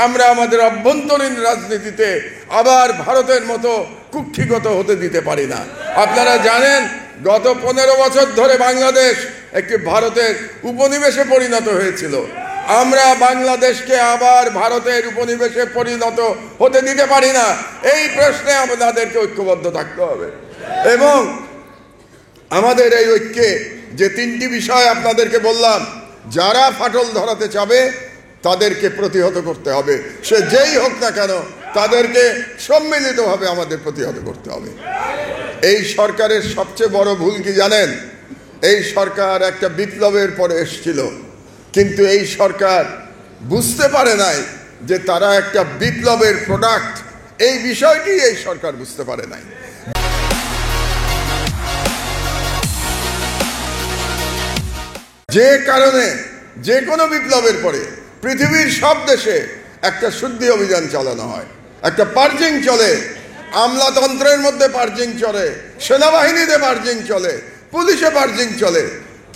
আমরা আমাদের অভ্যন্তরীণ রাজনীতিতে আবার ভারতের মতো কুক্ষিগত হতে দিতে পারি না। আপনারা জানেন গত 15 বছর ধরে বাংলাদেশ একটি ভারতের উপনিবেশে পরিণত হয়েছিল। আমরা বাংলাদেশকে আবার ভারতের উপনিবেশে পরিণত হতে দিতে পারি না। এই প্রশ্নে আমাদেরকে ঐক্যবদ্ধ থাকতে হবে এবং আমাদের এই ঐক্যে যে 3টি বিষয় আপনাদেরকে বললাম, যারা ফাটল ধরাতে চাবে তাদেরকে প্রতিহত করতে হবে, সে যেই হোক না কেন তাদেরকে সম্মিলিতভাবে আমাদের প্রতিহত করতে হবে। এই সরকারের সবচেয়ে বড় ভুল কি জানেন? এই সরকার একটা বিপ্লবের পরে এসেছিল, কিন্তু এই সরকার বুঝতে পারে নাই যে তারা একটা বিপ্লবের প্রোডাক্ট। এই বিষয়টি এই সরকার বুঝতে পারে নাই। যে কারণে যে কোনো বিপ্লবের পরে পৃথিবীর সব দেশে একটা শুদ্ধি অভিযান চালানো হয়, একটা পার্জিং চলে, আমলাতন্ত্রের মধ্যে পার্জিং চলে, সেনাবাহিনীতে পার্জিং চলে, পুলিশে পার্জিং চলে।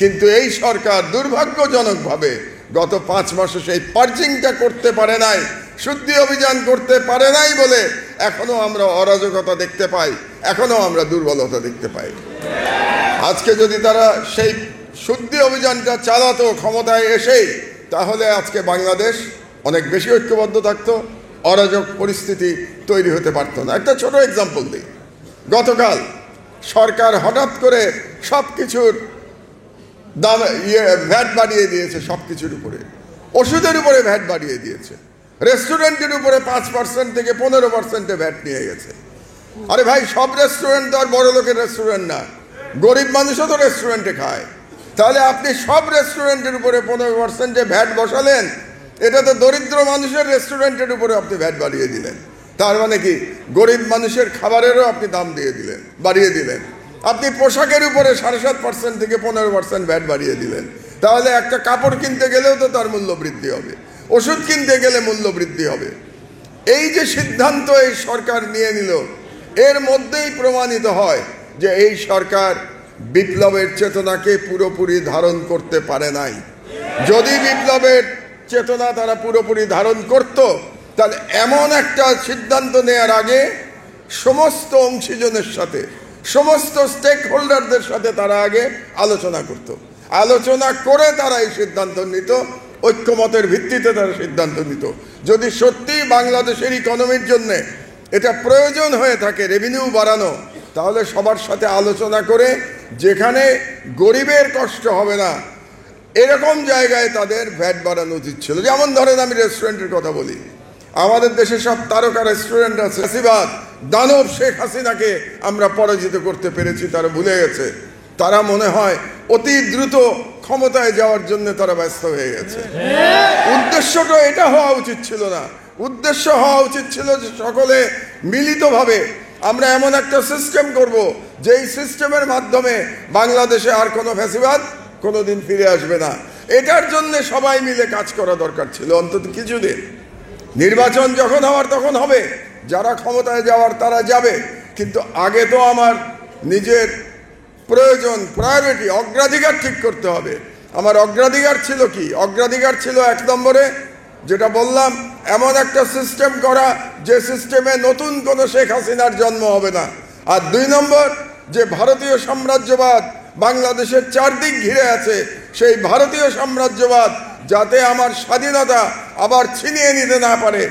কিন্তু এই সরকার দুর্ভাগ্যজনকভাবে গত 5 মাসে সেই পার্জিংটা করতে পারে নাই, শুদ্ধি অভিযান করতে পারে নাই বলে এখনো আমরা অরাজকতা দেখতে পাই, এখনো আমরা দুর্বলতা দেখতে পাই। আজকে যদি তারা সেই শুদ্ধি অভিযানটা চালাতো ক্ষমতায় এসেই, তাহলে আজকে বাংলাদেশ অনেক বেশি ঐক্যবদ্ধ থাকতো, অরাজক পরিস্থিতি তৈরি হতে পারতো না। একটা ছোট এক্সাম্পল দিই। গতকাল সরকার হঠাৎ করে সব কিছুর দাম ভ্যাট বাড়িয়ে দিয়েছে, সব কিছুর উপরে, ওষুধের উপরে ভ্যাট বাড়িয়ে দিয়েছে, রেস্টুরেন্টের উপরে 5% থেকে 15% ভ্যাট নিয়ে গেছে। আরে ভাই, সব রেস্টুরেন্ট তো আর বড় লোকের রেস্টুরেন্ট না, গরিব মানুষও তো রেস্টুরেন্টে খায়। তাহলে আপনি সব রেস্টুরেন্টের উপরে 15% ভ্যাট বসালেন, এটা তো দরিদ্র মানুষের রেস্টুরেন্টের উপরে আপনি ভ্যাট বাড়িয়ে দিলেন। তার মানে কি, গরিব মানুষের খাবারেরও আপনি দাম বাড়িয়ে দিলেন। আপনি পোশাকের উপরে 7.5% থেকে 15% ভ্যাট বাড়িয়ে দিলেন। তাহলে একটা কাপড় কিনতে গেলেও তো তার মূল্য বৃদ্ধি হবে, ওষুধ কিনতে গেলে মূল্য বৃদ্ধি হবে। এই যে সিদ্ধান্ত এই সরকার নিয়ে নিল, এর মধ্যেই প্রমাণিত হয় যে এই সরকার বিপ্লবের চেতনাকে পুরোপুরি ধারণ করতে পারে নাই। যদি বিপ্লবের চেতনা তারা পুরোপুরি ধারণ করত, তাহলে এমন একটা সিদ্ধান্ত নেওয়ার আগে সমস্ত অংশীজনের সাথে, সমস্ত স্টেক হোল্ডারদের সাথে তারা আগে আলোচনা করত। আলোচনা করে তারা এই সিদ্ধান্ত নিত, ঐক্যমতের ভিত্তিতে তারা সিদ্ধান্ত নিত। যদি সত্যি বাংলাদেশের ইকোনমির জন্য এটা প্রয়োজন হয়ে থাকে রেভিনিউ বাড়ানো, তাহলে সবার সাথে আলোচনা করে যেখানে গরিবের কষ্ট হবে না এরকম জায়গায় তাদের ভ্যাট বাড়ানো উচিত ছিল। যেমন ধরেন, আমি রেস্টুরেন্টের কথা বলি, আমাদের দেশে সব তারকা রেস্টুরেন্ট আছে। ফ্যাসিবাদ দানব শেখ হাসিনাকে আমরা পরাজিত করতে পেরেছি, তারা ভুলে গেছে। তারা মনে হয় অতি দ্রুত ক্ষমতায় যাওয়ার জন্য তারা ব্যস্ত হয়ে গেছে। উদ্দেশ্যটা এটা হওয়া উচিত ছিল না। উদ্দেশ্য হওয়া উচিত ছিল যে সকলে মিলিতভাবে আমরা এমন একটা সিস্টেম করব, যেই সিস্টেমের মাধ্যমে বাংলাদেশে আর কোনো ফ্যাসিবাদ কোনোদিন ফিরে আসবে না। এটার জন্য সবাই মিলে কাজ করা দরকার ছিল অন্তত কিছুদিন। নির্বাচন যখন হওয়ার তখন হবে, যারা ক্ষমতায় যাওয়ার তারা যাবে, কিন্তু আগে তো আমার নিজের প্রয়োজন, প্রায়োরিটি, অগ্রাধিকার ঠিক করতে হবে। আমার অগ্রাধিকার ছিল কি? অগ্রাধিকার ছিল 1 নম্বরে যেটা বললাম, এমন একটা সিস্টেম করা যে সিস্টেমে নতুন কোনো শেখ হাসিনার জন্ম হবে না। আর 2 নম্বর, যে ভারতীয় সাম্রাজ্যবাদ বাংলাদেশের চারদিক ঘিরে আছে, সেই ভারতীয় সাম্রাজ্যবাদ যাতে আমার স্বাধীনতা আবার ছিনিয়ে নিতে না পারে।